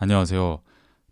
안녕하세요.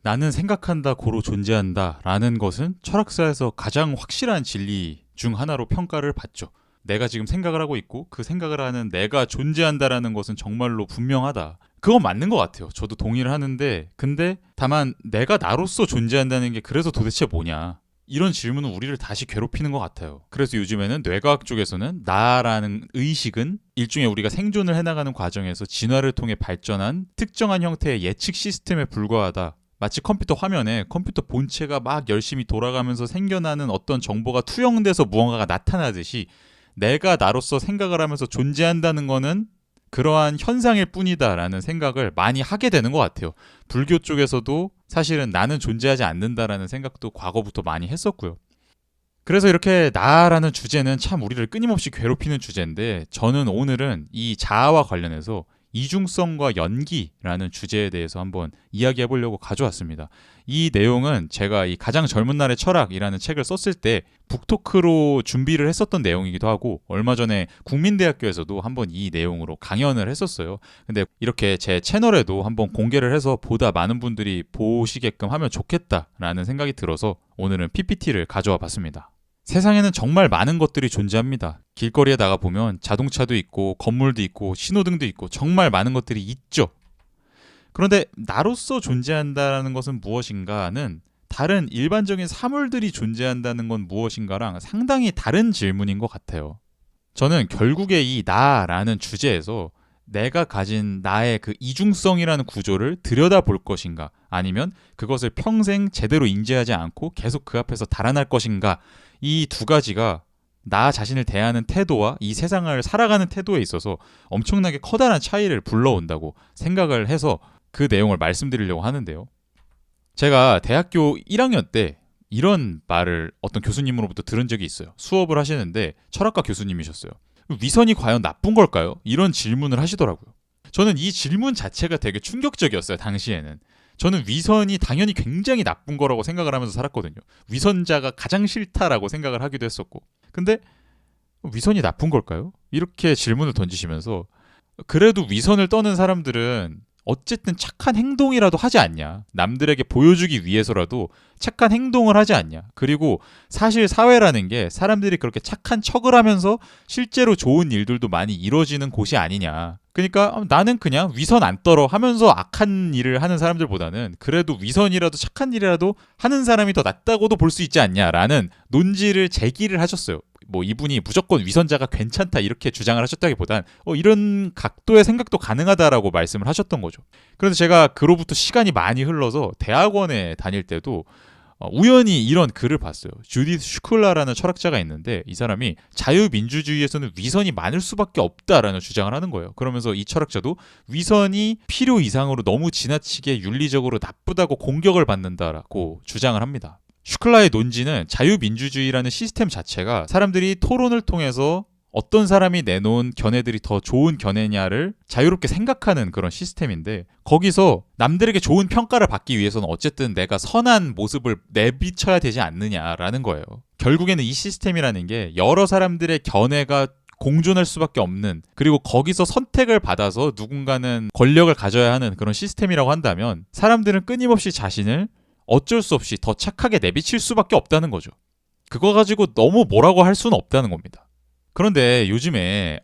나는 생각한다, 고로 존재한다 라는 것은 철학사에서 가장 확실한 진리 중 하나로 평가를 받죠. 내가 지금 생각을 하고 있고 그 생각을 하는 내가 존재한다라는 것은 정말로 분명하다. 그건 맞는 것 같아요. 저도 동의를 하는데 근데 다만 내가 나로서 존재한다는 게 그래서 도대체 뭐냐. 이런 질문은 우리를 다시 괴롭히는 것 같아요. 그래서 요즘에는 뇌과학 쪽에서는 나라는 의식은 일종의 우리가 생존을 해나가는 과정에서 진화를 통해 발전한 특정한 형태의 예측 시스템에 불과하다. 마치 컴퓨터 화면에 컴퓨터 본체가 막 열심히 돌아가면서 생겨나는 어떤 정보가 투영돼서 무언가가 나타나듯이 내가 나로서 생각을 하면서 존재한다는 거는 그러한 현상일 뿐이다라는 생각을 많이 하게 되는 것 같아요. 불교 쪽에서도 사실은 나는 존재하지 않는다라는 생각도 과거부터 많이 했었고요. 그래서 이렇게 나라는 주제는 참 우리를 끊임없이 괴롭히는 주제인데 저는 오늘은 이 자아와 관련해서 이중성과 연기라는 주제에 대해서 한번 이야기해 보려고 가져왔습니다. 이 내용은 제가 이 가장 젊은 날의 철학이라는 책을 썼을 때 북토크로 준비를 했었던 내용이기도 하고 얼마 전에 국민대학교에서도 한번 이 내용으로 강연을 했었어요. 근데 이렇게 제 채널에도 한번 공개를 해서 보다 많은 분들이 보시게끔 하면 좋겠다라는 생각이 들어서 오늘은 PPT를 가져와 봤습니다. 세상에는 정말 많은 것들이 존재합니다. 길거리에 나가보면 자동차도 있고 건물도 있고 신호등도 있고 정말 많은 것들이 있죠. 그런데 나로서 존재한다는 것은 무엇인가는 다른 일반적인 사물들이 존재한다는 건 무엇인가랑 상당히 다른 질문인 것 같아요. 저는 결국에 이 나라는 주제에서 내가 가진 나의 그 이중성이라는 구조를 들여다볼 것인가 아니면 그것을 평생 제대로 인지하지 않고 계속 그 앞에서 달아날 것인가 이 두 가지가 나 자신을 대하는 태도와 이 세상을 살아가는 태도에 있어서 엄청나게 커다란 차이를 불러온다고 생각을 해서 그 내용을 말씀드리려고 하는데요. 제가 대학교 1학년 때 이런 말을 어떤 교수님으로부터 들은 적이 있어요. 수업을 하시는데 철학과 교수님이셨어요. 위선이 과연 나쁜 걸까요? 이런 질문을 하시더라고요. 저는 이 질문 자체가 되게 충격적이었어요, 당시에는. 저는 위선이 당연히 굉장히 나쁜 거라고 생각을 하면서 살았거든요. 위선자가 가장 싫다라고 생각을 하기도 했었고. 근데 위선이 나쁜 걸까요? 이렇게 질문을 던지시면서 그래도 위선을 떠는 사람들은 어쨌든 착한 행동이라도 하지 않냐. 남들에게 보여주기 위해서라도 착한 행동을 하지 않냐. 그리고 사실 사회라는 게 사람들이 그렇게 착한 척을 하면서 실제로 좋은 일들도 많이 이루어지는 곳이 아니냐. 그러니까 나는 그냥 위선 안 떨어 하면서 악한 일을 하는 사람들보다는 그래도 위선이라도 착한 일이라도 하는 사람이 더 낫다고도 볼 수 있지 않냐라는 논지를 제기를 하셨어요. 뭐 이분이 무조건 위선자가 괜찮다 이렇게 주장을 하셨다기보단 이런 각도의 생각도 가능하다라고 말씀을 하셨던 거죠. 그래서 제가 그로부터 시간이 많이 흘러서 대학원에 다닐 때도 우연히 이런 글을 봤어요. 주디스 슈클라라는 철학자가 있는데 이 사람이 자유민주주의에서는 위선이 많을 수밖에 없다라는 주장을 하는 거예요. 그러면서 이 철학자도 위선이 필요 이상으로 너무 지나치게 윤리적으로 나쁘다고 공격을 받는다라고 주장을 합니다. 슈클라의 논지는 자유민주주의라는 시스템 자체가 사람들이 토론을 통해서 어떤 사람이 내놓은 견해들이 더 좋은 견해냐를 자유롭게 생각하는 그런 시스템인데 거기서 남들에게 좋은 평가를 받기 위해서는 어쨌든 내가 선한 모습을 내비쳐야 되지 않느냐라는 거예요. 결국에는 이 시스템이라는 게 여러 사람들의 견해가 공존할 수밖에 없는 그리고 거기서 선택을 받아서 누군가는 권력을 가져야 하는 그런 시스템이라고 한다면 사람들은 끊임없이 자신을 어쩔 수 없이 더 착하게 내비칠 수밖에 없다는 거죠. 그거 가지고 너무 뭐라고 할 수는 없다는 겁니다. 그런데 요즘에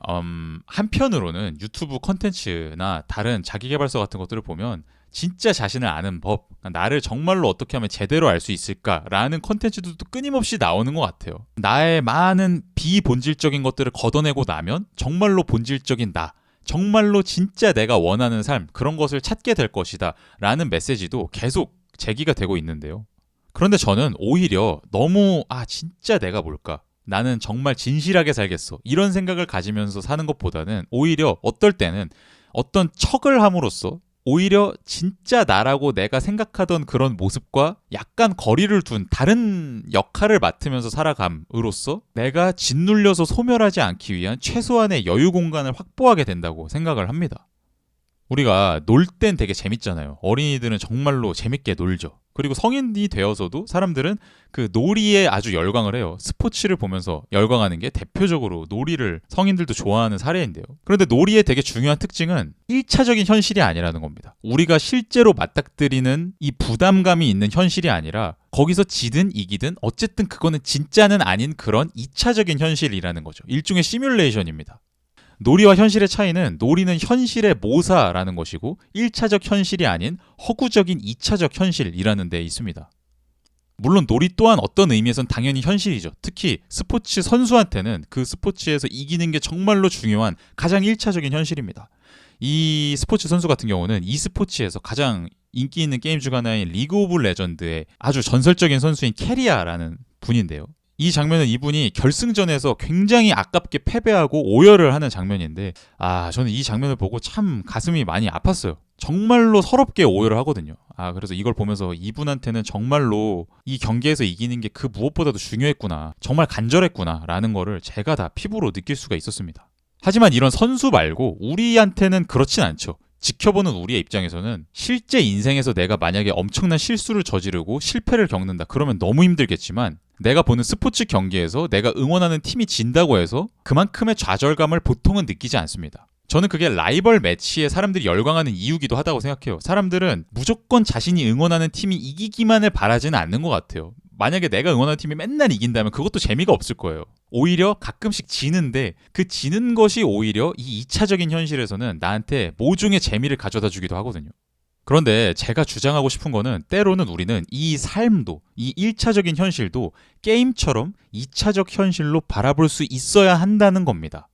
한편으로는 유튜브 컨텐츠나 다른 자기계발서 같은 것들을 보면 진짜 자신을 아는 법, 나를 정말로 어떻게 하면 제대로 알 수 있을까라는 컨텐츠들도 끊임없이 나오는 것 같아요. 나의 많은 비본질적인 것들을 걷어내고 나면 정말로 본질적인 나, 정말로 진짜 내가 원하는 삶, 그런 것을 찾게 될 것이다 라는 메시지도 계속 제기가 되고 있는데요. 그런데 저는 오히려 너무 진짜 내가 뭘까? 나는 정말 진실하게 살겠어. 이런 생각을 가지면서 사는 것보다는 오히려 어떨 때는 어떤 척을 함으로써 오히려 진짜 나라고 내가 생각하던 그런 모습과 약간 거리를 둔 다른 역할을 맡으면서 살아감으로써 내가 짓눌려서 소멸하지 않기 위한 최소한의 여유 공간을 확보하게 된다고 생각을 합니다. 우리가 놀 땐 되게 재밌잖아요. 어린이들은 정말로 재밌게 놀죠. 그리고 성인이 되어서도 사람들은 그 놀이에 아주 열광을 해요. 스포츠를 보면서 열광하는 게 대표적으로 놀이를 성인들도 좋아하는 사례인데요. 그런데 놀이의 되게 중요한 특징은 1차적인 현실이 아니라는 겁니다. 우리가 실제로 맞닥뜨리는 이 부담감이 있는 현실이 아니라 거기서 지든 이기든 어쨌든 그거는 진짜는 아닌 그런 2차적인 현실이라는 거죠. 일종의 시뮬레이션입니다. 놀이와 현실의 차이는 놀이는 현실의 모사라는 것이고 1차적 현실이 아닌 허구적인 2차적 현실이라는 데 있습니다. 물론 놀이 또한 어떤 의미에선 당연히 현실이죠. 특히 스포츠 선수한테는 그 스포츠에서 이기는 게 정말로 중요한 가장 1차적인 현실입니다. 이 스포츠 선수 같은 경우는 이 스포츠에서 가장 인기 있는 게임 중 하나인 리그 오브 레전드의 아주 전설적인 선수인 캐리아라는 분인데요. 이 장면은 이분이 결승전에서 굉장히 아깝게 패배하고 오열을 하는 장면인데 저는 이 장면을 보고 참 가슴이 많이 아팠어요. 정말로 서럽게 오열을 하거든요. 그래서 이걸 보면서 이분한테는 정말로 이 경기에서 이기는 게 그 무엇보다도 중요했구나, 정말 간절했구나 라는 거를 제가 다 피부로 느낄 수가 있었습니다. 하지만 이런 선수 말고 우리한테는 그렇진 않죠. 지켜보는 우리의 입장에서는 실제 인생에서 내가 만약에 엄청난 실수를 저지르고 실패를 겪는다 그러면 너무 힘들겠지만, 내가 보는 스포츠 경기에서 내가 응원하는 팀이 진다고 해서 그만큼의 좌절감을 보통은 느끼지 않습니다. 저는 그게 라이벌 매치에 사람들이 열광하는 이유기도 하다고 생각해요. 사람들은 무조건 자신이 응원하는 팀이 이기기만을 바라지는 않는 것 같아요. 만약에 내가 응원하는 팀이 맨날 이긴다면 그것도 재미가 없을 거예요. 오히려 가끔씩 지는데 그 지는 것이 오히려 이 2차적인 현실에서는 나한테 모종의 재미를 가져다 주기도 하거든요. 그런데 제가 주장하고 싶은 거는 때로는 우리는 이 삶도, 이 1차적인 현실도 게임처럼 2차적 현실로 바라볼 수 있어야 한다는 겁니다.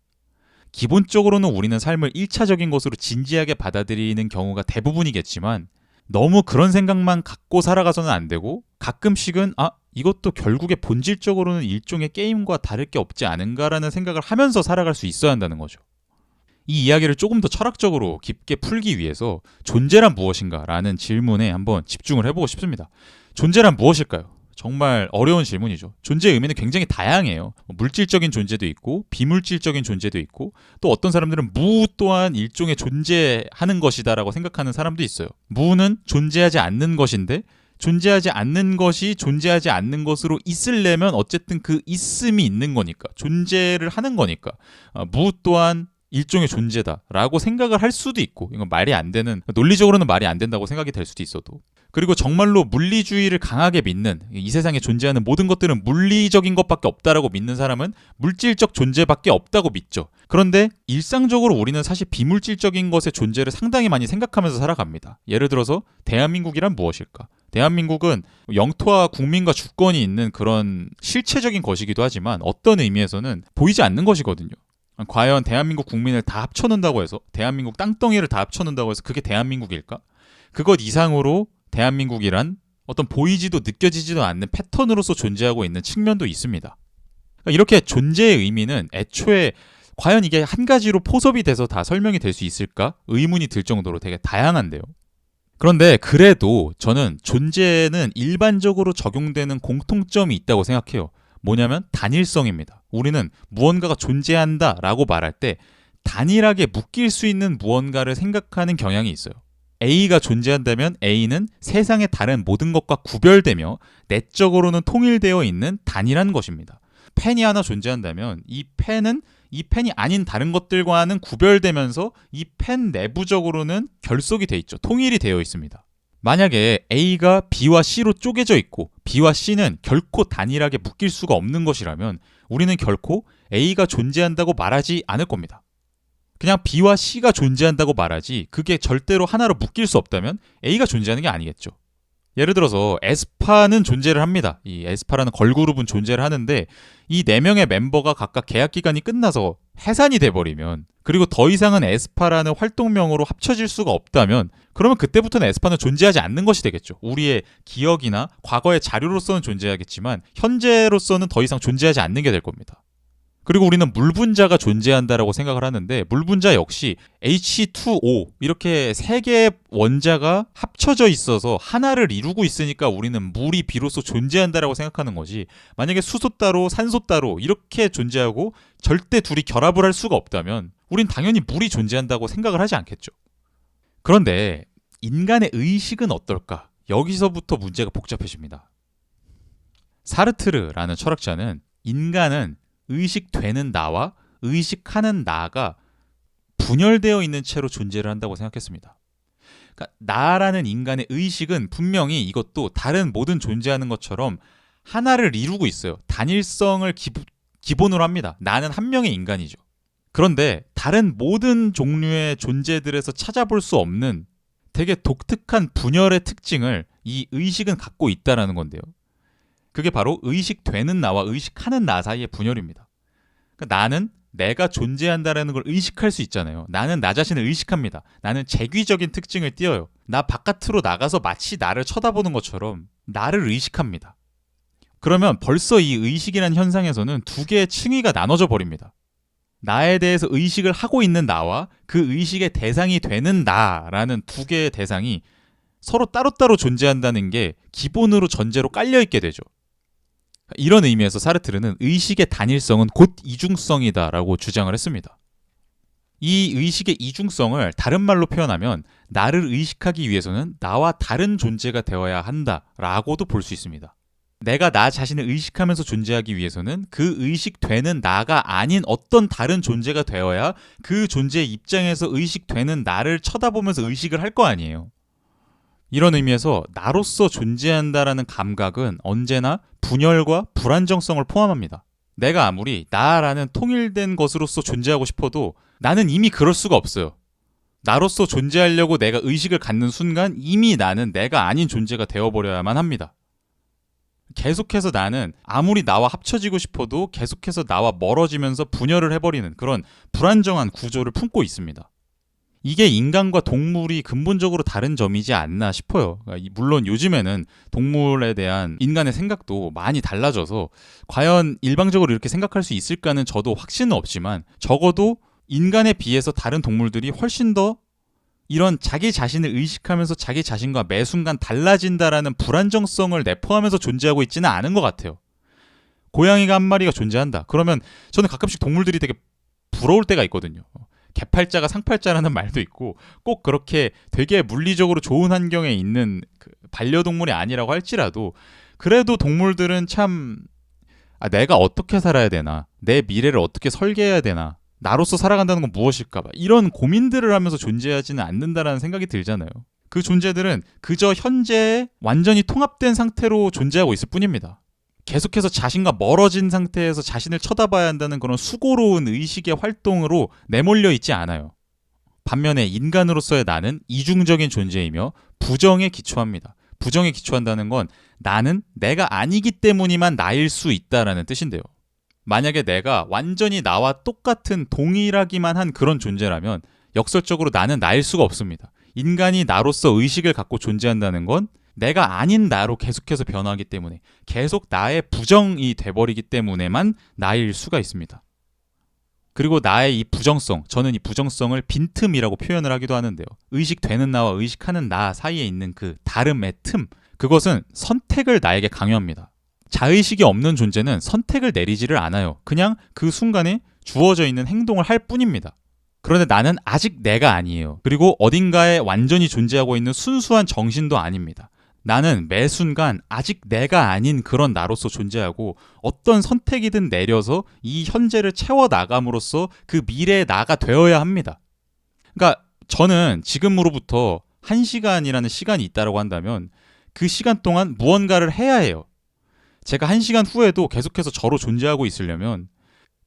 기본적으로는 우리는 삶을 1차적인 것으로 진지하게 받아들이는 경우가 대부분이겠지만 너무 그런 생각만 갖고 살아가서는 안 되고, 가끔씩은 이것도 결국에 본질적으로는 일종의 게임과 다를 게 없지 않은가라는 생각을 하면서 살아갈 수 있어야 한다는 거죠. 이 이야기를 조금 더 철학적으로 깊게 풀기 위해서 존재란 무엇인가라는 질문에 한번 집중을 해보고 싶습니다. 존재란 무엇일까요? 정말 어려운 질문이죠. 존재의 의미는 굉장히 다양해요. 물질적인 존재도 있고 비물질적인 존재도 있고, 또 어떤 사람들은 무 또한 일종의 존재하는 것이다라고 생각하는 사람도 있어요. 무는 존재하지 않는 것인데, 존재하지 않는 것이 존재하지 않는 것으로 있으려면 어쨌든 그 있음이 있는 거니까, 존재를 하는 거니까 무 또한 일종의 존재다라고 생각을 할 수도 있고, 이건 말이 안 되는, 논리적으로는 말이 안 된다고 생각이 될 수도 있어도, 그리고 정말로 물리주의를 강하게 믿는, 이 세상에 존재하는 모든 것들은 물리적인 것밖에 없다라고 믿는 사람은 물질적 존재밖에 없다고 믿죠. 그런데 일상적으로 우리는 사실 비물질적인 것의 존재를 상당히 많이 생각하면서 살아갑니다. 예를 들어서 대한민국이란 무엇일까? 대한민국은 영토와 국민과 주권이 있는 그런 실체적인 것이기도 하지만 어떤 의미에서는 보이지 않는 것이거든요. 과연 대한민국 국민을 다 합쳐놓는다고 해서, 대한민국 땅덩이를 다 합쳐놓는다고 해서 그게 대한민국일까? 그것 이상으로 대한민국이란 어떤 보이지도 느껴지지도 않는 패턴으로서 존재하고 있는 측면도 있습니다. 이렇게 존재의 의미는 애초에 과연 이게 한 가지로 포섭이 돼서 다 설명이 될 수 있을까? 의문이 들 정도로 되게 다양한데요. 그런데 그래도 저는 존재는 일반적으로 적용되는 공통점이 있다고 생각해요. 뭐냐면 단일성입니다. 우리는 무언가가 존재한다라고 말할 때 단일하게 묶일 수 있는 무언가를 생각하는 경향이 있어요. A가 존재한다면 A는 세상의 다른 모든 것과 구별되며 내적으로는 통일되어 있는 단일한 것입니다. 펜이 하나 존재한다면 이 펜은 이 펜이 아닌 다른 것들과는 구별되면서 이 펜 내부적으로는 결속이 돼 있죠. 통일이 되어 있습니다. 만약에 A가 B와 C로 쪼개져 있고 B와 C는 결코 단일하게 묶일 수가 없는 것이라면 우리는 결코 A가 존재한다고 말하지 않을 겁니다. 그냥 B와 C가 존재한다고 말하지, 그게 절대로 하나로 묶일 수 없다면 A가 존재하는 게 아니겠죠. 예를 들어서 에스파는 존재를 합니다. 이 에스파라는 걸그룹은 존재를 하는데 이 4명의 멤버가 각각 계약 기간이 끝나서 해산이 돼버리면, 그리고 더 이상은 에스파라는 활동명으로 합쳐질 수가 없다면, 그러면 그때부터는 에스파는 존재하지 않는 것이 되겠죠. 우리의 기억이나 과거의 자료로서는 존재하겠지만 현재로서는 더 이상 존재하지 않는 게 될 겁니다. 그리고 우리는 물 분자가 존재한다라고 생각을 하는데, 물 분자 역시 H2O 이렇게 3개의 원자가 합쳐져 있어서 하나를 이루고 있으니까 우리는 물이 비로소 존재한다라고 생각하는 거지, 만약에 수소 따로 산소 따로 이렇게 존재하고 절대 둘이 결합을 할 수가 없다면 우린 당연히 물이 존재한다고 생각을 하지 않겠죠. 그런데 인간의 의식은 어떨까? 여기서부터 문제가 복잡해집니다. 사르트르라는 철학자는 인간은 의식되는 나와 의식하는 나가 분열되어 있는 채로 존재를 한다고 생각했습니다. 그러니까 나라는 인간의 의식은 분명히 이것도 다른 모든 존재하는 것처럼 하나를 이루고 있어요. 단일성을 기본으로 합니다. 나는 한 명의 인간이죠. 그런데 다른 모든 종류의 존재들에서 찾아볼 수 없는 되게 독특한 분열의 특징을 이 의식은 갖고 있다는 건데요. 그게 바로 의식되는 나와 의식하는 나 사이의 분열입니다. 그러니까 나는 내가 존재한다는 걸 의식할 수 있잖아요. 나는 나 자신을 의식합니다. 나는 재귀적인 특징을 띄어요. 나 바깥으로 나가서 마치 나를 쳐다보는 것처럼 나를 의식합니다. 그러면 벌써 이 의식이라는 현상에서는 두 개의 층위가 나눠져 버립니다. 나에 대해서 의식을 하고 있는 나와 그 의식의 대상이 되는 나라는 두 개의 대상이 서로 따로따로 존재한다는 게 기본으로 전제로 깔려있게 되죠. 이런 의미에서 사르트르는 의식의 단일성은 곧 이중성이다라고 주장을 했습니다. 이 의식의 이중성을 다른 말로 표현하면 나를 의식하기 위해서는 나와 다른 존재가 되어야 한다라고도 볼 수 있습니다. 내가 나 자신을 의식하면서 존재하기 위해서는 그 의식되는 나가 아닌 어떤 다른 존재가 되어야 그 존재의 입장에서 의식되는 나를 쳐다보면서 의식을 할 거 아니에요. 이런 의미에서 나로서 존재한다라는 감각은 언제나 분열과 불안정성을 포함합니다. 내가 아무리 나라는 통일된 것으로서 존재하고 싶어도 나는 이미 그럴 수가 없어요. 나로서 존재하려고 내가 의식을 갖는 순간 이미 나는 내가 아닌 존재가 되어버려야만 합니다. 계속해서 나는 아무리 나와 합쳐지고 싶어도 계속해서 나와 멀어지면서 분열을 해버리는 그런 불안정한 구조를 품고 있습니다. 이게 인간과 동물이 근본적으로 다른 점이지 않나 싶어요. 물론 요즘에는 동물에 대한 인간의 생각도 많이 달라져서 과연 일방적으로 이렇게 생각할 수 있을까는 저도 확신은 없지만 적어도 인간에 비해서 다른 동물들이 훨씬 더 이런 자기 자신을 의식하면서 자기 자신과 매 순간 달라진다라는 불안정성을 내포하면서 존재하고 있지는 않은 것 같아요. 고양이가 한 마리가 존재한다. 그러면 저는 가끔씩 동물들이 되게 부러울 때가 있거든요. 개팔자가 상팔자라는 말도 있고 꼭 그렇게 되게 물리적으로 좋은 환경에 있는 그 반려동물이 아니라고 할지라도 그래도 동물들은 참 내가 어떻게 살아야 되나, 내 미래를 어떻게 설계해야 되나, 나로서 살아간다는 건 무엇일까 봐 이런 고민들을 하면서 존재하지는 않는다라는 생각이 들잖아요. 그 존재들은 그저 현재에 완전히 통합된 상태로 존재하고 있을 뿐입니다. 계속해서 자신과 멀어진 상태에서 자신을 쳐다봐야 한다는 그런 수고로운 의식의 활동으로 내몰려 있지 않아요. 반면에 인간으로서의 나는 이중적인 존재이며 부정에 기초합니다. 부정에 기초한다는 건 나는 내가 아니기 때문이만 나일 수 있다라는 뜻인데요. 만약에 내가 완전히 나와 똑같은 동일하기만 한 그런 존재라면 역설적으로 나는 나일 수가 없습니다. 인간이 나로서 의식을 갖고 존재한다는 건 내가 아닌 나로 계속해서 변화하기 때문에 계속 나의 부정이 돼버리기 때문에만 나일 수가 있습니다. 그리고 나의 이 부정성, 저는 이 부정성을 빈틈이라고 표현을 하기도 하는데요. 의식되는 나와 의식하는 나 사이에 있는 그 다름의 틈, 그것은 선택을 나에게 강요합니다. 자의식이 없는 존재는 선택을 내리지를 않아요. 그냥 그 순간에 주어져 있는 행동을 할 뿐입니다. 그런데 나는 아직 내가 아니에요. 그리고 어딘가에 완전히 존재하고 있는 순수한 정신도 아닙니다. 나는 매 순간 아직 내가 아닌 그런 나로서 존재하고 어떤 선택이든 내려서 이 현재를 채워나감으로써 그 미래의 나가 되어야 합니다. 그러니까 저는 지금으로부터 1시간이라는 시간이 있다고 한다면 그 시간 동안 무언가를 해야 해요. 제가 1시간 후에도 계속해서 저로 존재하고 있으려면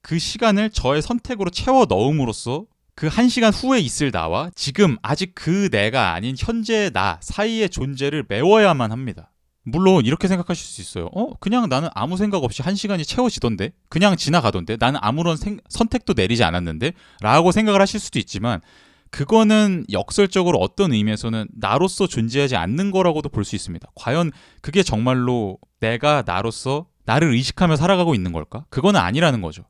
그 시간을 저의 선택으로 채워 넣음으로써 그 1시간 후에 있을 나와 지금 아직 그 내가 아닌 현재의 나 사이의 존재를 메워야만 합니다. 물론 이렇게 생각하실 수 있어요. 그냥 나는 아무 생각 없이 1시간이 채워지던데? 그냥 지나가던데? 나는 아무런 선택도 내리지 않았는데? 라고 생각을 하실 수도 있지만 그거는 역설적으로 어떤 의미에서는 나로서 존재하지 않는 거라고도 볼 수 있습니다. 과연 그게 정말로 내가 나로서 나를 의식하며 살아가고 있는 걸까? 그거는 아니라는 거죠.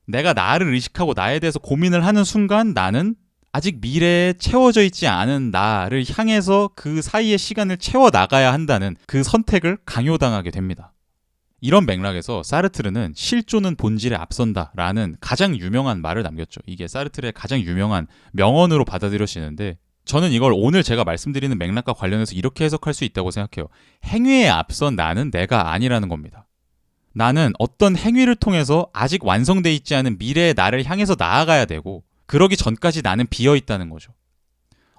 내가 나를 의식하고 나에 대해서 고민을 하는 순간 나는 아직 미래에 채워져 있지 않은 나를 향해서 그 사이의 시간을 채워나가야 한다는 그 선택을 강요당하게 됩니다. 이런 맥락에서 사르트르는 실존은 본질에 앞선다라는 가장 유명한 말을 남겼죠. 이게 사르트르의 가장 유명한 명언으로 받아들여지는데 저는 이걸 오늘 제가 말씀드리는 맥락과 관련해서 이렇게 해석할 수 있다고 생각해요. 행위에 앞선 나는 내가 아니라는 겁니다. 나는 어떤 행위를 통해서 아직 완성돼 있지 않은 미래의 나를 향해서 나아가야 되고, 그러기 전까지 나는 비어 있다는 거죠.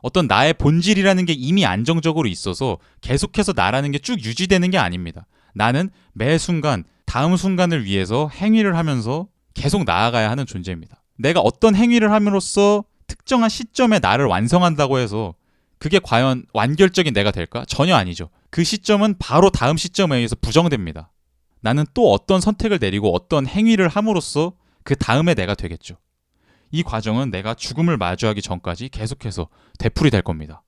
어떤 나의 본질이라는 게 이미 안정적으로 있어서 계속해서 나라는 게 쭉 유지되는 게 아닙니다. 나는 매 순간 다음 순간을 위해서 행위를 하면서 계속 나아가야 하는 존재입니다. 내가 어떤 행위를 함으로써 특정한 시점에 나를 완성한다고 해서 그게 과연 완결적인 내가 될까? 전혀 아니죠. 그 시점은 바로 다음 시점에 의해서 부정됩니다. 나는 또 어떤 선택을 내리고 어떤 행위를 함으로써 그 다음에 내가 되겠죠. 이 과정은 내가 죽음을 마주하기 전까지 계속해서 되풀이될 겁니다.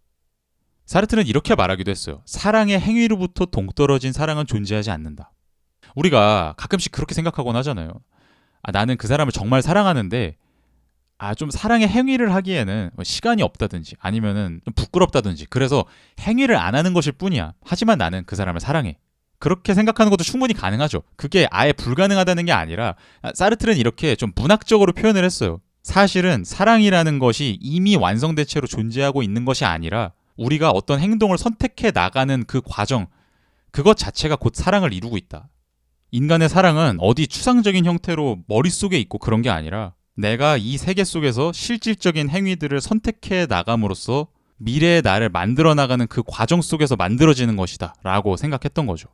사르트는 이렇게 말하기도 했어요. 사랑의 행위로부터 동떨어진 사랑은 존재하지 않는다. 우리가 가끔씩 그렇게 생각하곤 하잖아요. 나는 그 사람을 정말 사랑하는데 좀 사랑의 행위를 하기에는 시간이 없다든지 아니면은 좀 부끄럽다든지 그래서 행위를 안 하는 것일 뿐이야. 하지만 나는 그 사람을 사랑해. 그렇게 생각하는 것도 충분히 가능하죠. 그게 아예 불가능하다는 게 아니라 사르트는 이렇게 좀 문학적으로 표현을 했어요. 사실은 사랑이라는 것이 이미 완성된 채로 존재하고 있는 것이 아니라 우리가 어떤 행동을 선택해 나가는 그 과정, 그것 자체가 곧 사랑을 이루고 있다. 인간의 사랑은 어디 추상적인 형태로 머릿속에 있고 그런 게 아니라 내가 이 세계 속에서 실질적인 행위들을 선택해 나감으로써 미래의 나를 만들어 나가는 그 과정 속에서 만들어지는 것이다 라고 생각했던 거죠.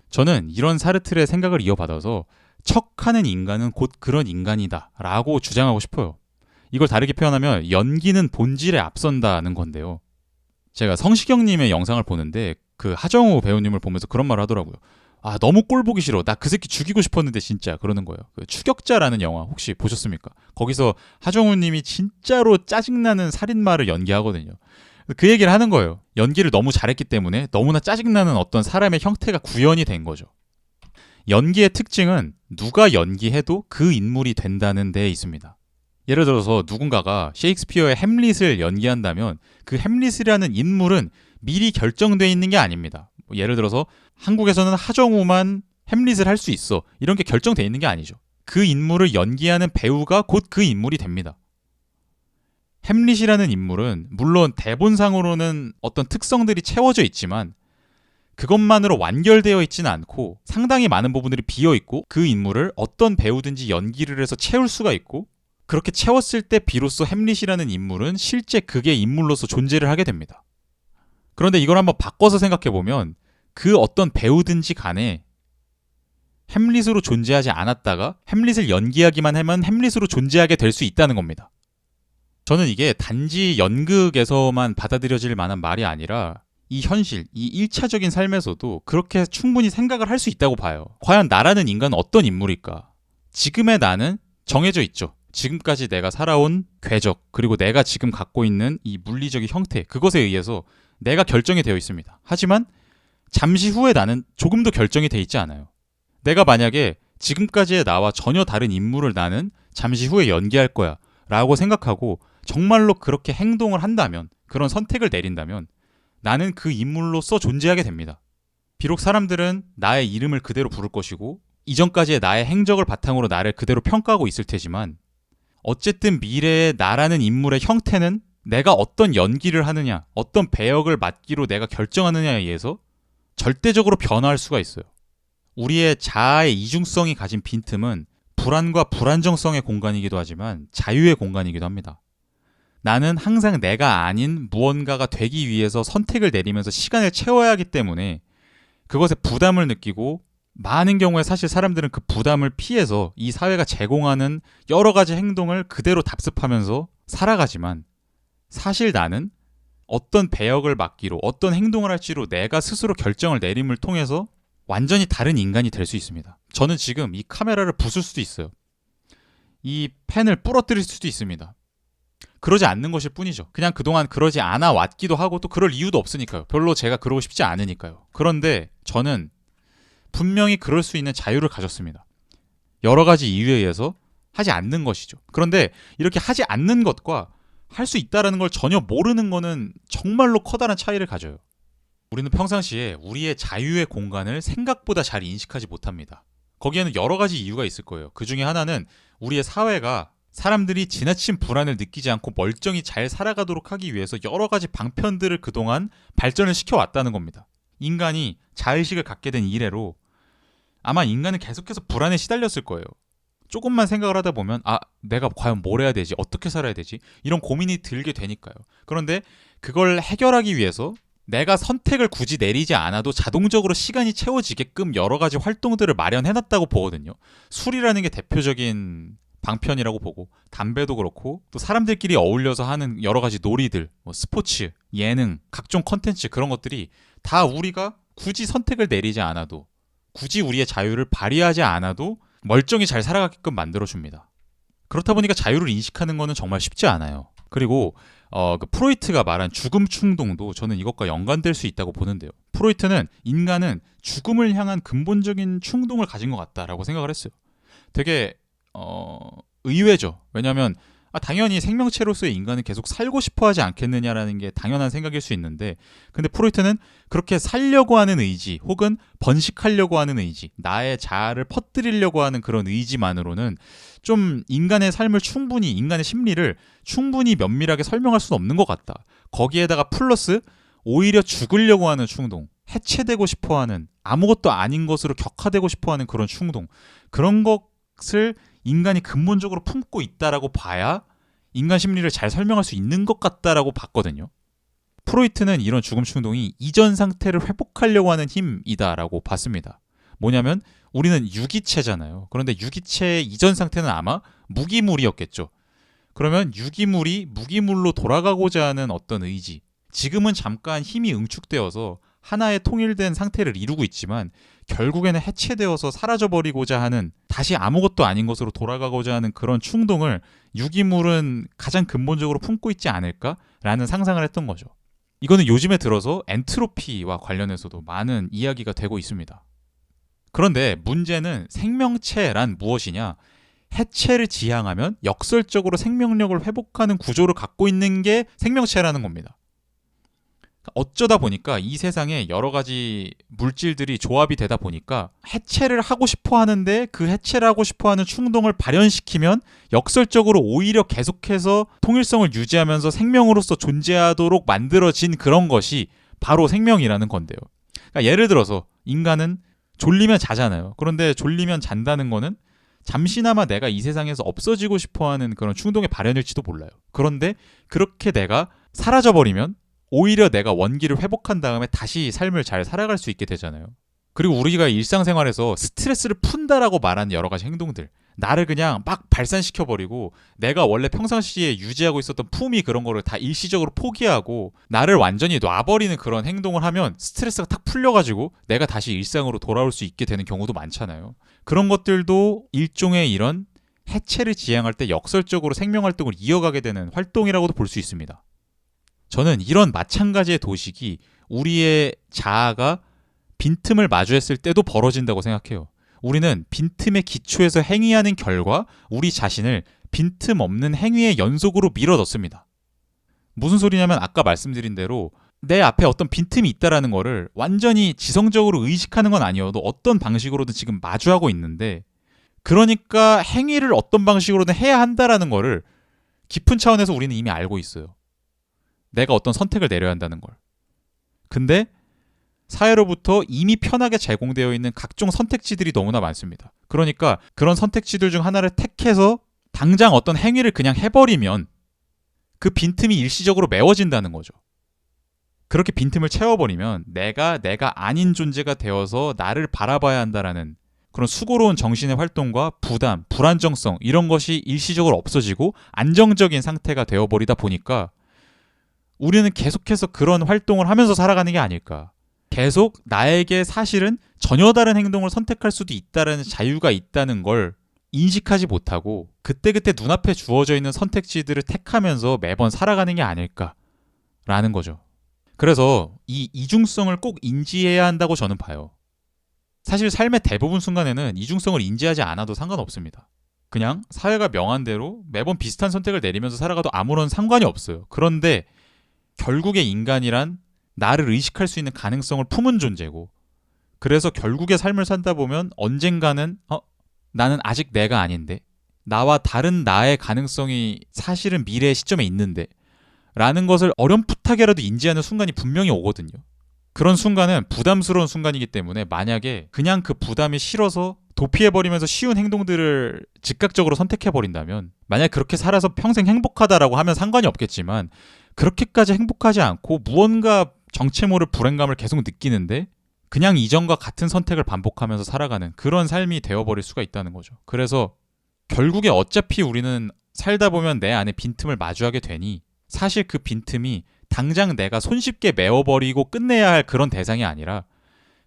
저는 이런 사르트르의 생각을 이어받아서 척하는 인간은 곧 그런 인간이다 라고 주장하고 싶어요. 이걸 다르게 표현하면 연기는 본질에 앞선다는 건데요. 제가 성시경님의 영상을 보는데 그 하정우 배우님을 보면서 그런 말을 하더라고요. 너무 꼴 보기 싫어. 나 그 새끼 죽이고 싶었는데 진짜 그러는 거예요. 그 추격자라는 영화 혹시 보셨습니까? 거기서 하정우님이 진짜로 짜증나는 살인마를 연기하거든요. 그 얘기를 하는 거예요. 연기를 너무 잘했기 때문에 너무나 짜증나는 어떤 사람의 형태가 구현이 된 거죠. 연기의 특징은 누가 연기해도 그 인물이 된다는 데에 있습니다. 예를 들어서 누군가가 셰익스피어의 햄릿을 연기한다면 그 햄릿이라는 인물은 미리 결정되어 있는 게 아닙니다. 예를 들어서 한국에서는 하정우만 햄릿을 할 수 있어. 이런 게 결정되어 있는 게 아니죠. 그 인물을 연기하는 배우가 곧 그 인물이 됩니다. 햄릿이라는 인물은 물론 대본상으로는 어떤 특성들이 채워져 있지만 그것만으로 완결되어 있지는 않고 상당히 많은 부분들이 비어있고 그 인물을 어떤 배우든지 연기를 해서 채울 수가 있고 그렇게 채웠을 때 비로소 햄릿이라는 인물은 실제 그게 인물로서 존재를 하게 됩니다. 그런데 이걸 한번 바꿔서 생각해보면 그 어떤 배우든지 간에 햄릿으로 존재하지 않았다가 햄릿을 연기하기만 하면 햄릿으로 존재하게 될 수 있다는 겁니다. 저는 이게 단지 연극에서만 받아들여질 만한 말이 아니라 이 현실, 이 1차적인 삶에서도 그렇게 충분히 생각을 할 수 있다고 봐요. 과연 나라는 인간은 어떤 인물일까? 지금의 나는 정해져 있죠. 지금까지 내가 살아온 궤적, 그리고 내가 지금 갖고 있는 이 물리적인 형태, 그것에 의해서 내가 결정이 되어 있습니다. 하지만 잠시 후에 나는 조금도 결정이 되어 있지 않아요. 내가 만약에 지금까지의 나와 전혀 다른 인물을 나는 잠시 후에 연기할 거야 라고 생각하고 정말로 그렇게 행동을 한다면, 그런 선택을 내린다면 나는 그 인물로서 존재하게 됩니다. 비록 사람들은 나의 이름을 그대로 부를 것이고 이전까지의 나의 행적을 바탕으로 나를 그대로 평가하고 있을 테지만 어쨌든 미래의 나라는 인물의 형태는 내가 어떤 연기를 하느냐, 어떤 배역을 맡기로 내가 결정하느냐에 의해서 절대적으로 변화할 수가 있어요. 우리의 자아의 이중성이 가진 빈틈은 불안과 불안정성의 공간이기도 하지만 자유의 공간이기도 합니다. 나는 항상 내가 아닌 무언가가 되기 위해서 선택을 내리면서 시간을 채워야 하기 때문에 그것에 부담을 느끼고 많은 경우에 사실 사람들은 그 부담을 피해서 이 사회가 제공하는 여러 가지 행동을 그대로 답습하면서 살아가지만 사실 나는 어떤 배역을 맡기로 어떤 행동을 할지로 내가 스스로 결정을 내림을 통해서 완전히 다른 인간이 될 수 있습니다. 저는 지금 이 카메라를 부술 수도 있어요. 이 펜을 부러뜨릴 수도 있습니다. 그러지 않는 것일 뿐이죠. 그냥 그동안 그러지 않아 왔기도 하고 또 그럴 이유도 없으니까요. 별로 제가 그러고 싶지 않으니까요. 그런데 저는 분명히 그럴 수 있는 자유를 가졌습니다. 여러 가지 이유에 의해서 하지 않는 것이죠. 그런데 이렇게 하지 않는 것과 할 수 있다는 걸 전혀 모르는 거는 정말로 커다란 차이를 가져요. 우리는 평상시에 우리의 자유의 공간을 생각보다 잘 인식하지 못합니다. 거기에는 여러 가지 이유가 있을 거예요. 그 중에 하나는 우리의 사회가 사람들이 지나친 불안을 느끼지 않고 멀쩡히 잘 살아가도록 하기 위해서 여러 가지 방편들을 그동안 발전을 시켜왔다는 겁니다. 인간이 자의식을 갖게 된 이래로 아마 인간은 계속해서 불안에 시달렸을 거예요. 조금만 생각을 하다 보면 내가 과연 뭘 해야 되지? 어떻게 살아야 되지? 이런 고민이 들게 되니까요. 그런데 그걸 해결하기 위해서 내가 선택을 굳이 내리지 않아도 자동적으로 시간이 채워지게끔 여러 가지 활동들을 마련해놨다고 보거든요. 술이라는 게 대표적인 방편이라고 보고, 담배도 그렇고, 또 사람들끼리 어울려서 하는 여러 가지 놀이들, 스포츠, 예능, 각종 컨텐츠, 그런 것들이 다 우리가 굳이 선택을 내리지 않아도, 굳이 우리의 자유를 발휘하지 않아도 멀쩡히 잘 살아가게끔 만들어줍니다. 그렇다 보니까 자유를 인식하는 거는 정말 쉽지 않아요. 그리고 그 프로이트가 말한 죽음 충동도 저는 이것과 연관될 수 있다고 보는데요. 프로이트는 인간은 죽음을 향한 근본적인 충동을 가진 것 같다라고 생각을 했어요. 되게 의외죠. 왜냐하면 당연히 생명체로서의 인간은 계속 살고 싶어 하지 않겠느냐라는 게 당연한 생각일 수 있는데, 근데 프로이트는 그렇게 살려고 하는 의지 혹은 번식하려고 하는 의지, 나의 자아를 퍼뜨리려고 하는 그런 의지만으로는 좀 인간의 삶을 충분히, 인간의 심리를 충분히 면밀하게 설명할 수는 없는 것 같다. 거기에다가 플러스 오히려 죽으려고 하는 충동, 해체되고 싶어하는, 아무것도 아닌 것으로 격화되고 싶어하는 그런 충동, 그런 것을 인간이 근본적으로 품고 있다라고 봐야 인간 심리를 잘 설명할 수 있는 것 같다라고 봤거든요. 프로이트는 이런 죽음 충동이 이전 상태를 회복하려고 하는 힘이다라고 봤습니다. 뭐냐면 우리는 유기체잖아요. 그런데 유기체의 이전 상태는 아마 무기물이었겠죠. 그러면 유기물이 무기물로 돌아가고자 하는 어떤 의지, 지금은 잠깐 힘이 응축되어서 하나의 통일된 상태를 이루고 있지만 결국에는 해체되어서 사라져버리고자 하는, 다시 아무것도 아닌 것으로 돌아가고자 하는 그런 충동을 유기물은 가장 근본적으로 품고 있지 않을까라는 상상을 했던 거죠. 이거는 요즘에 들어서 엔트로피와 관련해서도 많은 이야기가 되고 있습니다. 그런데 문제는 생명체란 무엇이냐? 해체를 지향하면 역설적으로 생명력을 회복하는 구조를 갖고 있는 게 생명체라는 겁니다. 어쩌다 보니까 이 세상에 여러 가지 물질들이 조합이 되다 보니까 해체를 하고 싶어 하는데 그 해체를 하고 싶어 하는 충동을 발현시키면 역설적으로 오히려 계속해서 통일성을 유지하면서 생명으로서 존재하도록 만들어진 그런 것이 바로 생명이라는 건데요. 그러니까 예를 들어서 인간은 졸리면 자잖아요. 그런데 졸리면 잔다는 거는 잠시나마 내가 이 세상에서 없어지고 싶어 하는 그런 충동의 발현일지도 몰라요. 그런데 그렇게 내가 사라져버리면 오히려 내가 원기를 회복한 다음에 다시 삶을 잘 살아갈 수 있게 되잖아요. 그리고 우리가 일상생활에서 스트레스를 푼다라고 말하는 여러 가지 행동들, 나를 그냥 막 발산시켜버리고 내가 원래 평상시에 유지하고 있었던 품위, 그런 거를 다 일시적으로 포기하고 나를 완전히 놔버리는 그런 행동을 하면 스트레스가 탁 풀려가지고 내가 다시 일상으로 돌아올 수 있게 되는 경우도 많잖아요. 그런 것들도 일종의 이런 해체를 지향할 때 역설적으로 생명활동을 이어가게 되는 활동이라고도 볼 수 있습니다. 저는 이런 마찬가지의 도식이 우리의 자아가 빈틈을 마주했을 때도 벌어진다고 생각해요. 우리는 빈틈의 기초에서 행위하는 결과 우리 자신을 빈틈 없는 행위의 연속으로 밀어 넣습니다. 무슨 소리냐면 아까 말씀드린 대로 내 앞에 어떤 빈틈이 있다라는 거를 완전히 지성적으로 의식하는 건 아니어도 어떤 방식으로든 지금 마주하고 있는데, 그러니까 행위를 어떤 방식으로든 해야 한다라는 거를 깊은 차원에서 우리는 이미 알고 있어요. 내가 어떤 선택을 내려야 한다는 걸. 근데 사회로부터 이미 편하게 제공되어 있는 각종 선택지들이 너무나 많습니다. 그러니까 그런 선택지들 중 하나를 택해서 당장 어떤 행위를 그냥 해버리면 그 빈틈이 일시적으로 메워진다는 거죠. 그렇게 빈틈을 채워버리면 내가 아닌 존재가 되어서 나를 바라봐야 한다라는 그런 수고로운 정신의 활동과 부담, 불안정성, 이런 것이 일시적으로 없어지고 안정적인 상태가 되어버리다 보니까 우리는 계속해서 그런 활동을 하면서 살아가는 게 아닐까. 계속 나에게 사실은 전혀 다른 행동을 선택할 수도 있다는 자유가 있다는 걸 인식하지 못하고 그때그때 눈앞에 주어져 있는 선택지들을 택하면서 매번 살아가는 게 아닐까라는 거죠. 그래서 이 이중성을 꼭 인지해야 한다고 저는 봐요. 사실 삶의 대부분 순간에는 이중성을 인지하지 않아도 상관없습니다. 그냥 사회가 명한 대로 매번 비슷한 선택을 내리면서 살아가도 아무런 상관이 없어요. 그런데 결국에 인간이란 나를 의식할 수 있는 가능성을 품은 존재고, 그래서 결국에 삶을 산다 보면 언젠가는 나는 아직 내가 아닌데, 나와 다른 나의 가능성이 사실은 미래의 시점에 있는데 라는 것을 어렴풋하게라도 인지하는 순간이 분명히 오거든요. 그런 순간은 부담스러운 순간이기 때문에 만약에 그냥 그 부담이 싫어서 도피해버리면서 쉬운 행동들을 즉각적으로 선택해버린다면, 만약 그렇게 살아서 평생 행복하다라고 하면 상관이 없겠지만 그렇게까지 행복하지 않고 무언가 정체 모를 불안감을 계속 느끼는데 그냥 이전과 같은 선택을 반복하면서 살아가는 그런 삶이 되어버릴 수가 있다는 거죠. 그래서 결국에 어차피 우리는 살다 보면 내 안에 빈틈을 마주하게 되니 사실 그 빈틈이 당장 내가 손쉽게 메워버리고 끝내야 할 그런 대상이 아니라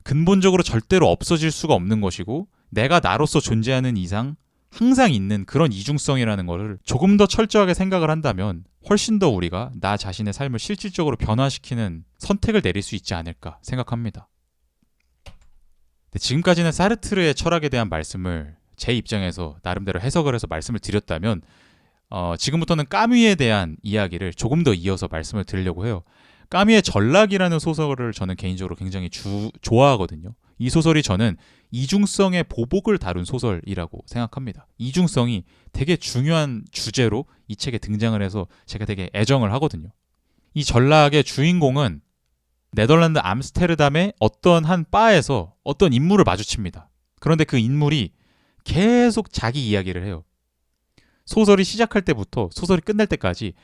근본적으로 절대로 없어질 수가 없는 것이고, 내가 나로서 존재하는 이상 항상 있는 그런 이중성이라는 것을 조금 더 철저하게 생각을 한다면 훨씬 더 우리가 나 자신의 삶을 실질적으로 변화시키는 선택을 내릴 수 있지 않을까 생각합니다. 지금까지는 사르트르의 철학에 대한 말씀을 제 입장에서 나름대로 해석을 해서 말씀을 드렸다면, 지금부터는 까뮈에 대한 이야기를 조금 더 이어서 말씀을 드리려고 해요. 까뮈의 전락이라는 소설을 저는 개인적으로 굉장히 좋아하거든요. 이 소설이 저는 이중성의 보복을 다룬 소설이라고 생각합니다. 이중성이 되게 중요한 주제로 이 책에 등장을 해서 제가 되게 애정을 하거든요. 이 전락의 주인공은 네덜란드 암스테르담의 어떤 한 바에서 어떤 인물을 마주칩니다. 그런데 그 인물이 계속 자기 이야기를 해요. 소설이 시작할 때부터 소설이 끝날 때까지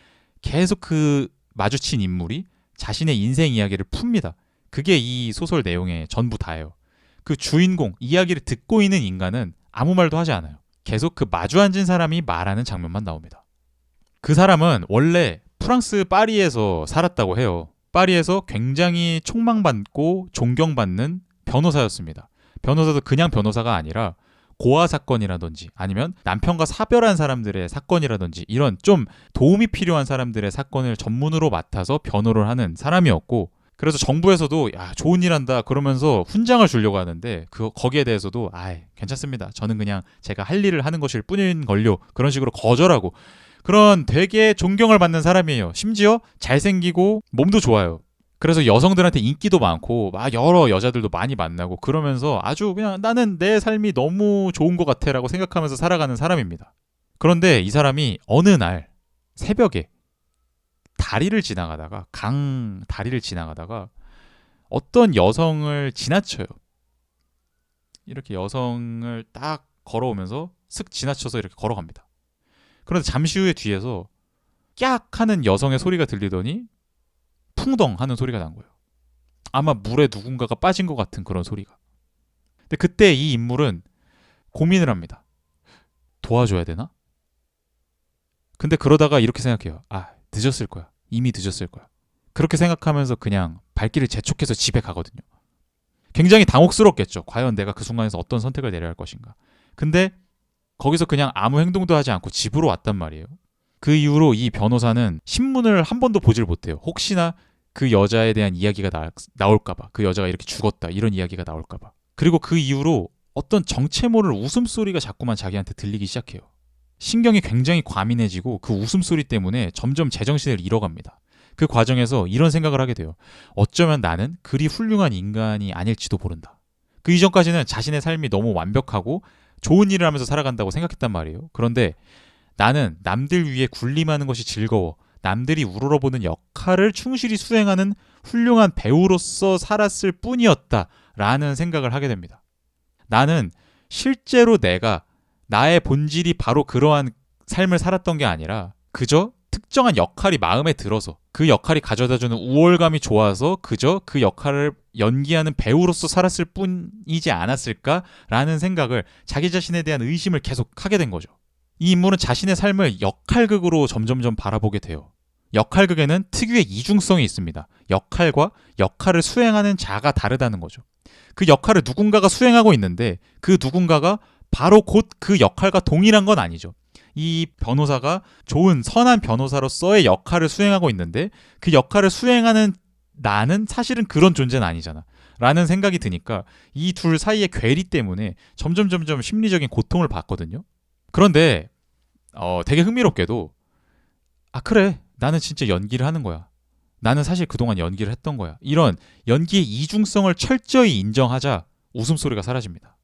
계속 그 마주친 인물이 자신의 인생 이야기를 풉니다. 그게 이 소설 내용의 전부 다예요. 그 주인공, 이야기를 듣고 있는 인간은 아무 말도 하지 않아요. 계속 그 마주 앉은 사람이 말하는 장면만 나옵니다. 그 사람은 원래 프랑스 파리에서 살았다고 해요. 파리에서 굉장히 촉망받고 존경받는 변호사였습니다. 변호사도 그냥 변호사가 아니라 고아 사건이라든지 아니면 남편과 사별한 사람들의 사건이라든지 이런 좀 도움이 필요한 사람들의 사건을 전문으로 맡아서 변호를 하는 사람이었고, 그래서 정부에서도 야 좋은 일 한다 그러면서 훈장을 주려고 하는데 거기에 대해서도 괜찮습니다. 저는 그냥 제가 할 일을 하는 것일 뿐인 걸요. 그런 식으로 거절하고, 그런 되게 존경을 받는 사람이에요. 심지어 잘생기고 몸도 좋아요. 그래서 여성들한테 인기도 많고 막 여러 여자들도 많이 만나고 그러면서 아주 그냥 나는 내 삶이 너무 좋은 것 같아 라고 생각하면서 살아가는 사람입니다. 그런데 이 사람이 어느 날 새벽에 강 다리를 지나가다가 어떤 여성을 지나쳐요. 이렇게 여성을 딱 걸어오면서 슥 지나쳐서 이렇게 걸어갑니다. 그런데 잠시 후에 뒤에서 깍 하는 여성의 소리가 들리더니 풍덩 하는 소리가 난 거예요. 아마 물에 누군가가 빠진 것 같은 그런 소리가. 근데 그때 이 인물은 고민을 합니다. 도와줘야 되나? 근데 그러다가 이렇게 생각해요. 늦었을 거야. 이미 늦었을 거야. 그렇게 생각하면서 그냥 발길을 재촉해서 집에 가거든요. 굉장히 당혹스럽겠죠. 과연 내가 그 순간에서 어떤 선택을 내려야 할 것인가. 근데 거기서 그냥 아무 행동도 하지 않고 집으로 왔단 말이에요. 그 이후로 이 변호사는 신문을 한 번도 보질 못해요. 혹시나 그 여자에 대한 이야기가 나올까봐, 그 여자가 이렇게 죽었다 이런 이야기가 나올까봐. 그리고 그 이후로 어떤 정체 모를 웃음소리가 자꾸만 자기한테 들리기 시작해요. 신경이 굉장히 과민해지고 그 웃음소리 때문에 점점 제정신을 잃어갑니다. 그 과정에서 이런 생각을 하게 돼요. 어쩌면 나는 그리 훌륭한 인간이 아닐지도 모른다. 그 이전까지는 자신의 삶이 너무 완벽하고 좋은 일을 하면서 살아간다고 생각했단 말이에요. 그런데 나는 남들 위해 군림하는 것이 즐거워 남들이 우러러보는 역할을 충실히 수행하는 훌륭한 배우로서 살았을 뿐이었다 라는 생각을 하게 됩니다. 나는 실제로 내가 나의 본질이 바로 그러한 삶을 살았던 게 아니라 그저 특정한 역할이 마음에 들어서 그 역할이 가져다주는 우월감이 좋아서 그저 그 역할을 연기하는 배우로서 살았을 뿐이지 않았을까라는 생각을, 자기 자신에 대한 의심을 계속 하게 된 거죠. 이 인물은 자신의 삶을 역할극으로 점점점 바라보게 돼요. 역할극에는 특유의 이중성이 있습니다. 역할과 역할을 수행하는 자가 다르다는 거죠. 그 역할을 누군가가 수행하고 있는데 그 누군가가 바로 곧 그 역할과 동일한 건 아니죠. 이 변호사가 좋은 선한 변호사로서의 역할을 수행하고 있는데 그 역할을 수행하는 나는 사실은 그런 존재는 아니잖아 라는 생각이 드니까 이 둘 사이의 괴리 때문에 점점 심리적인 고통을 받거든요. 그런데 되게 흥미롭게도 그래 나는 진짜 연기를 하는 거야. 나는 사실 그동안 연기를 했던 거야. 이런 연기의 이중성을 철저히 인정하자 웃음소리가 사라집니다.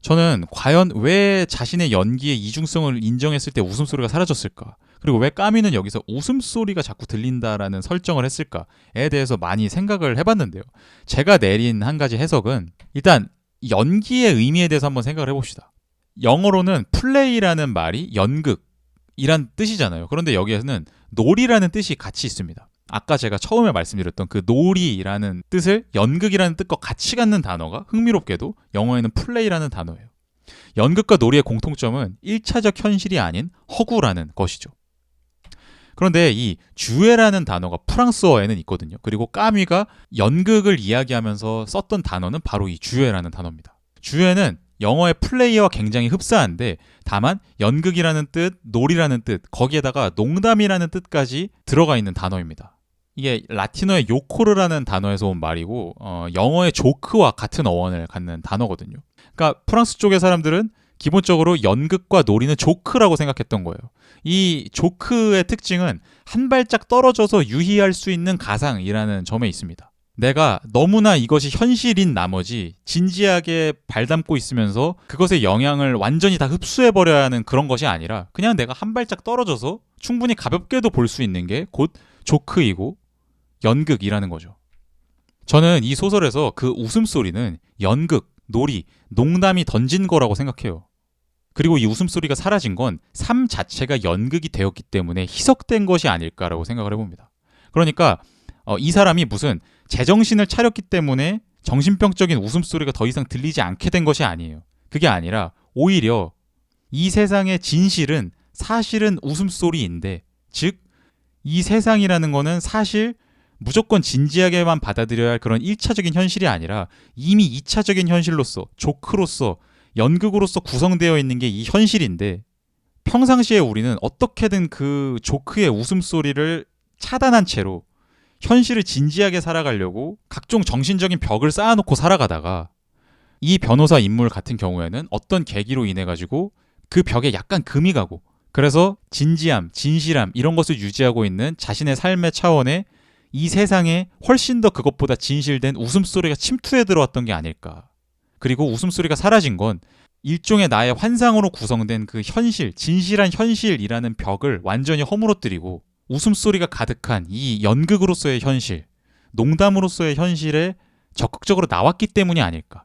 저는 과연 왜 자신의 연기의 이중성을 인정했을 때 웃음소리가 사라졌을까? 그리고 왜 까미는 여기서 웃음소리가 자꾸 들린다라는 설정을 했을까에 대해서 많이 생각을 해봤는데요. 제가 내린 한 가지 해석은 일단 연기의 의미에 대해서 한번 생각을 해봅시다. 영어로는 플레이라는 말이 연극이란 뜻이잖아요. 그런데 여기에서는 놀이라는 뜻이 같이 있습니다. 아까 제가 처음에 말씀드렸던 그 놀이라는 뜻을 연극이라는 뜻과 같이 갖는 단어가 흥미롭게도 영어에는 플레이라는 단어예요. 연극과 놀이의 공통점은 1차적 현실이 아닌 허구라는 것이죠. 그런데 이 주에라는 단어가 프랑스어에는 있거든요. 그리고 까미가 연극을 이야기하면서 썼던 단어는 바로 이 주에라는 단어입니다. 주에는 영어의 플레이와 굉장히 흡사한데 다만 연극이라는 뜻, 놀이라는 뜻, 거기에다가 농담이라는 뜻까지 들어가 있는 단어입니다. 이게 라틴어의 요코르라는 단어에서 온 말이고 영어의 조크와 같은 어원을 갖는 단어거든요. 그러니까 프랑스 쪽의 사람들은 기본적으로 연극과 놀이는 조크라고 생각했던 거예요. 이 조크의 특징은 한 발짝 떨어져서 유희할 수 있는 가상이라는 점에 있습니다. 내가 너무나 이것이 현실인 나머지 진지하게 발담고 있으면서 그것의 영향을 완전히 다 흡수해버려야 하는 그런 것이 아니라 그냥 내가 한 발짝 떨어져서 충분히 가볍게도 볼 수 있는 게 곧 조크이고 연극이라는 거죠. 저는 이 소설에서 그 웃음소리는 연극, 놀이, 농담이 던진 거라고 생각해요. 그리고 이 웃음소리가 사라진 건 삶 자체가 연극이 되었기 때문에 희석된 것이 아닐까라고 생각을 해봅니다. 그러니까 이 사람이 무슨 제정신을 차렸기 때문에 정신병적인 웃음소리가 더 이상 들리지 않게 된 것이 아니에요. 그게 아니라 오히려 이 세상의 진실은 사실은 웃음소리인데, 즉 이 세상이라는 거는 사실 무조건 진지하게만 받아들여야 할 그런 1차적인 현실이 아니라 이미 2차적인 현실로서, 조크로서, 연극으로서 구성되어 있는 게 이 현실인데, 평상시에 우리는 어떻게든 그 조크의 웃음소리를 차단한 채로 현실을 진지하게 살아가려고 각종 정신적인 벽을 쌓아놓고 살아가다가 이 변호사 인물 같은 경우에는 어떤 계기로 인해 가지고 그 벽에 약간 금이 가고, 그래서 진지함, 진실함 이런 것을 유지하고 있는 자신의 삶의 차원에 이 세상에 훨씬 더 그것보다 진실된 웃음소리가 침투해 들어왔던 게 아닐까. 그리고 웃음소리가 사라진 건 일종의 나의 환상으로 구성된 그 현실, 진실한 현실이라는 벽을 완전히 허물어뜨리고 웃음소리가 가득한 이 연극으로서의 현실, 농담으로서의 현실에 적극적으로 나왔기 때문이 아닐까.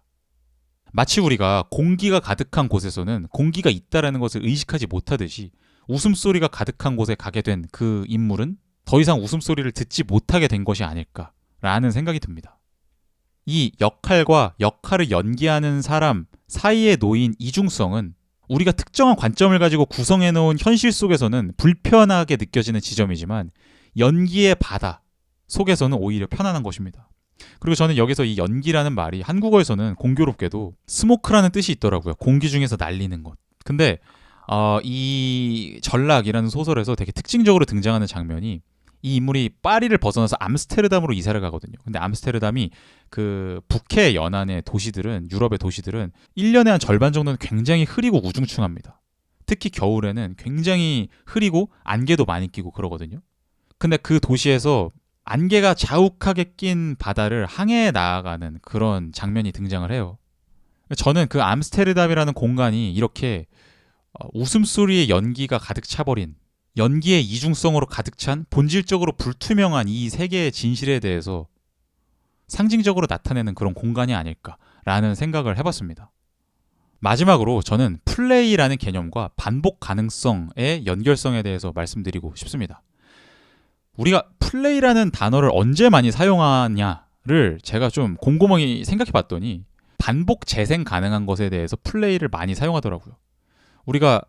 마치 우리가 공기가 가득한 곳에서는 공기가 있다라는 것을 의식하지 못하듯이 웃음소리가 가득한 곳에 가게 된 그 인물은 더 이상 웃음소리를 듣지 못하게 된 것이 아닐까라는 생각이 듭니다. 이 역할과 역할을 연기하는 사람 사이에 놓인 이중성은 우리가 특정한 관점을 가지고 구성해놓은 현실 속에서는 불편하게 느껴지는 지점이지만 연기의 바다 속에서는 오히려 편안한 것입니다. 그리고 저는 여기서 이 연기라는 말이 한국어에서는 공교롭게도 스모크라는 뜻이 있더라고요. 공기 중에서 날리는 것. 근데 이 전락이라는 소설에서 되게 특징적으로 등장하는 장면이 이 인물이 파리를 벗어나서 암스테르담으로 이사를 가거든요. 근데 암스테르담이 그 북해 연안의 도시들은, 유럽의 도시들은 1년에 한 절반 정도는 굉장히 흐리고 우중충합니다. 특히 겨울에는 굉장히 흐리고 안개도 많이 끼고 그러거든요. 근데 그 도시에서 안개가 자욱하게 낀 바다를 항해해 나아가는 그런 장면이 등장을 해요. 저는 그 암스테르담이라는 공간이 이렇게 웃음소리의 연기가 가득 차버린, 연기의 이중성으로 가득 찬 본질적으로 불투명한 이 세계의 진실에 대해서 상징적으로 나타내는 그런 공간이 아닐까라는 생각을 해봤습니다. 마지막으로 저는 플레이라는 개념과 반복 가능성의 연결성에 대해서 말씀드리고 싶습니다. 우리가 플레이라는 단어를 언제 많이 사용하냐를 제가 좀 곰곰하게 생각해 봤더니 반복 재생 가능한 것에 대해서 플레이를 많이 사용하더라고요. 우리가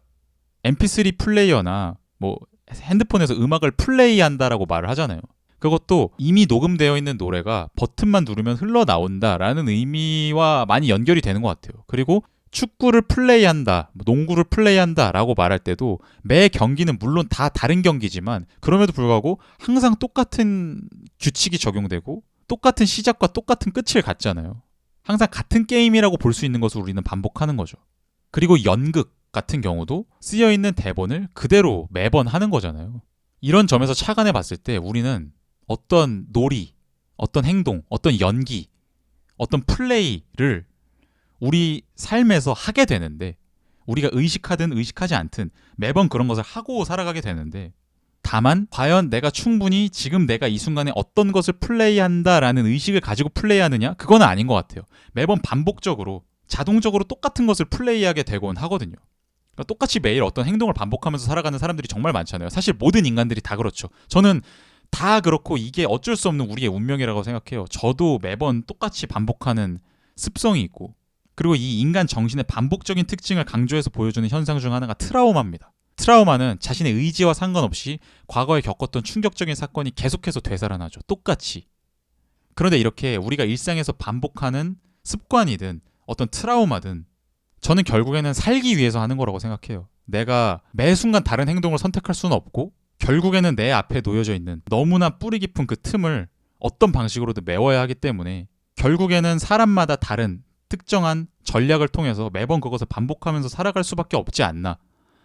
mp3 플레이어나 뭐 핸드폰에서 음악을 플레이한다라고 말을 하잖아요. 그것도 이미 녹음되어 있는 노래가 버튼만 누르면 흘러나온다라는 의미와 많이 연결이 되는 것 같아요. 그리고 축구를 플레이한다, 농구를 플레이한다라고 말할 때도 매 경기는 물론 다 다른 경기지만 그럼에도 불구하고 항상 똑같은 규칙이 적용되고 똑같은 시작과 똑같은 끝을 갖잖아요. 항상 같은 게임이라고 볼 수 있는 것을 우리는 반복하는 거죠. 그리고 연극 같은 경우도 쓰여있는 대본을 그대로 매번 하는 거잖아요. 이런 점에서 착안해 봤을 때 우리는 어떤 놀이, 어떤 행동, 어떤 연기, 어떤 플레이를 우리 삶에서 하게 되는데, 우리가 의식하든 의식하지 않든 매번 그런 것을 하고 살아가게 되는데, 다만 과연 내가 충분히 지금 내가 이 순간에 어떤 것을 플레이한다라는 의식을 가지고 플레이하느냐? 그건 아닌 것 같아요. 매번 반복적으로 자동적으로 똑같은 것을 플레이하게 되곤 하거든요. 그러니까 똑같이 매일 어떤 행동을 반복하면서 살아가는 사람들이 정말 많잖아요. 사실 모든 인간들이 다 그렇죠. 저는 다 그렇고 이게 어쩔 수 없는 우리의 운명이라고 생각해요. 저도 매번 똑같이 반복하는 습성이 있고, 그리고 이 인간 정신의 반복적인 특징을 강조해서 보여주는 현상 중 하나가 트라우마입니다. 트라우마는 자신의 의지와 상관없이 과거에 겪었던 충격적인 사건이 계속해서 되살아나죠. 똑같이. 그런데 이렇게 우리가 일상에서 반복하는 습관이든 어떤 트라우마든 저는 결국에는 살기 위해서 하는 거라고 생각해요. 내가 매 순간 다른 행동을 선택할 수는 없고, 결국에는 내 앞에 놓여져 있는 너무나 뿌리 깊은 그 틈을 어떤 방식으로든 메워야 하기 때문에 결국에는 사람마다 다른 특정한 전략을 통해서 매번 그것을 반복하면서 살아갈 수밖에 없지 않나.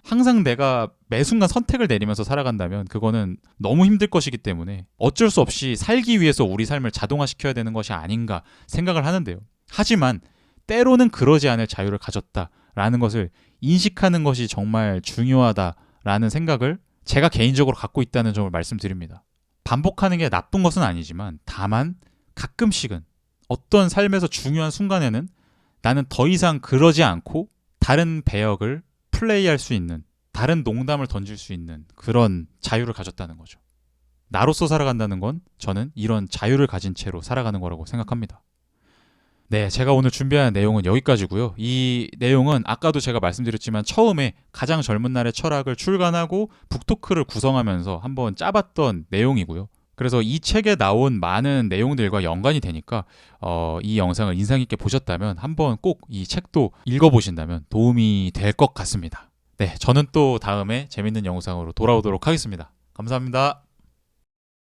항상 내가 매 순간 선택을 내리면서 살아간다면 그거는 너무 힘들 것이기 때문에 어쩔 수 없이 살기 위해서 우리 삶을 자동화시켜야 되는 것이 아닌가 생각을 하는데요. 하지만 때로는 그러지 않을 자유를 가졌다라는 것을 인식하는 것이 정말 중요하다라는 생각을 제가 개인적으로 갖고 있다는 점을 말씀드립니다. 반복하는 게 나쁜 것은 아니지만 다만 가끔씩은 어떤 삶에서 중요한 순간에는 나는 더 이상 그러지 않고 다른 배역을 플레이할 수 있는, 다른 농담을 던질 수 있는 그런 자유를 가졌다는 거죠. 나로서 살아간다는 건 저는 이런 자유를 가진 채로 살아가는 거라고 생각합니다. 네, 제가 오늘 준비한 내용은 여기까지고요. 이 내용은 아까도 제가 말씀드렸지만 처음에 가장 젊은 날의 철학을 출간하고 북토크를 구성하면서 한번 짜봤던 내용이고요. 그래서 이 책에 나온 많은 내용들과 연관이 되니까 이 영상을 인상 깊게 보셨다면 한번 꼭 이 책도 읽어보신다면 도움이 될 것 같습니다. 네, 저는 또 다음에 재밌는 영상으로 돌아오도록 하겠습니다. 감사합니다.